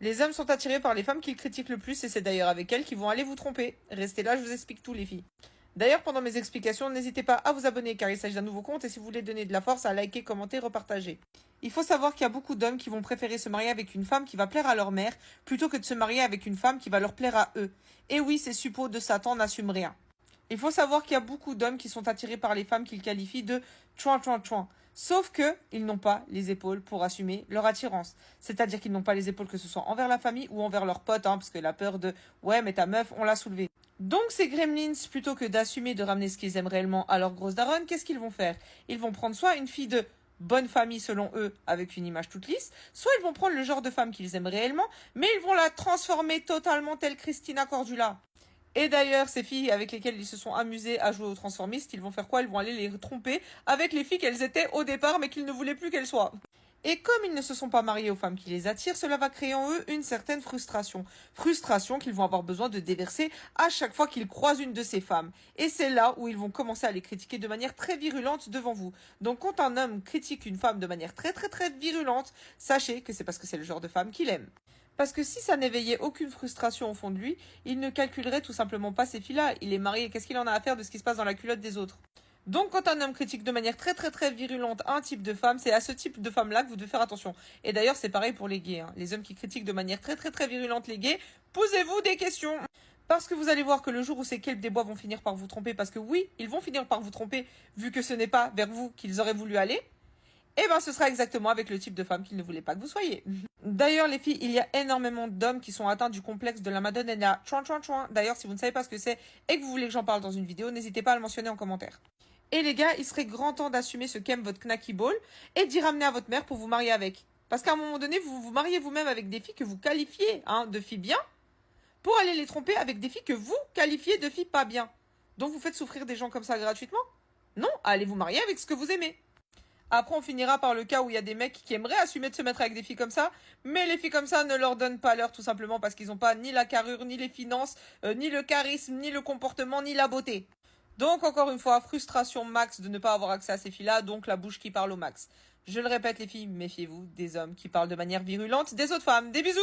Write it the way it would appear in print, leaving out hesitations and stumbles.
Les hommes sont attirés par les femmes qu'ils critiquent le plus et c'est d'ailleurs avec elles qu'ils vont aller vous tromper. Restez là, je vous explique tout les filles. D'ailleurs, pendant mes explications, n'hésitez pas à vous abonner car il s'agit d'un nouveau compte et si vous voulez donner de la force, à liker, commenter, repartager. Il faut savoir qu'il y a beaucoup d'hommes qui vont préférer se marier avec une femme qui va plaire à leur mère plutôt que de se marier avec une femme qui va leur plaire à eux. Et oui, ces suppôts de Satan n'assument rien. Il faut savoir qu'il y a beaucoup d'hommes qui sont attirés par les femmes qu'ils qualifient de chouin chouin chouin. Sauf que ils n'ont pas les épaules pour assumer leur attirance. C'est-à-dire qu'ils n'ont pas les épaules que ce soit envers la famille ou envers leurs potes, parce que la peur de ouais mais ta meuf on l'a soulevée. Donc ces gremlins, plutôt que d'assumer de ramener ce qu'ils aiment réellement à leur grosse daronne, qu'est-ce qu'ils vont faire? Ils vont prendre soit une fille de bonne famille selon eux, avec une image toute lisse, soit ils vont prendre le genre de femme qu'ils aiment réellement, mais ils vont la transformer totalement telle Christina Cordula. Et d'ailleurs, ces filles avec lesquelles ils se sont amusés à jouer aux transformistes, ils vont faire quoi? Ils vont aller les tromper avec les filles qu'elles étaient au départ, mais qu'ils ne voulaient plus qu'elles soient. Et comme ils ne se sont pas mariés aux femmes qui les attirent, cela va créer en eux une certaine frustration. Frustration qu'ils vont avoir besoin de déverser à chaque fois qu'ils croisent une de ces femmes. Et c'est là où ils vont commencer à les critiquer de manière très virulente devant vous. Donc quand un homme critique une femme de manière très virulente, sachez que c'est parce que c'est le genre de femme qu'il aime. Parce que si ça n'éveillait aucune frustration au fond de lui, il ne calculerait tout simplement pas ces filles-là. Il est marié, qu'est-ce qu'il en a à faire de ce qui se passe dans la culotte des autres? Donc quand un homme critique de manière très virulente un type de femme, c'est à ce type de femme-là que vous devez faire attention. Et d'ailleurs, c'est pareil pour les gays. Les hommes qui critiquent de manière très virulente les gays, posez-vous des questions. Parce que vous allez voir que le jour où ces kelps des bois vont finir par vous tromper, parce que oui, ils vont finir par vous tromper, vu que ce n'est pas vers vous qu'ils auraient voulu aller, eh ben ce sera exactement avec le type de femme qu'ils ne voulaient pas que vous soyez. D'ailleurs les filles, il y a énormément d'hommes qui sont atteints du complexe de la Madonna chouin chouin chouin. D'ailleurs si vous ne savez pas ce que c'est et que vous voulez que j'en parle dans une vidéo, n'hésitez pas à le mentionner en commentaire. Et les gars, il serait grand temps d'assumer ce qu'aime votre knacky ball et d'y ramener à votre mère pour vous marier avec. Parce qu'à un moment donné, vous vous mariez vous-même avec des filles que vous qualifiez de filles bien pour aller les tromper avec des filles que vous qualifiez de filles pas bien. Donc vous faites souffrir des gens comme ça gratuitement? Non, allez vous marier avec ce que vous aimez. Après, on finira par le cas où il y a des mecs qui aimeraient assumer de se mettre avec des filles comme ça, mais les filles comme ça ne leur donnent pas l'heure tout simplement parce qu'ils n'ont pas ni la carrure, ni les finances, ni le charisme, ni le comportement, ni la beauté. Donc, encore une fois, frustration max de ne pas avoir accès à ces filles-là, donc la bouche qui parle au max. Je le répète les filles, méfiez-vous des hommes qui parlent de manière virulente des autres femmes. Des bisous!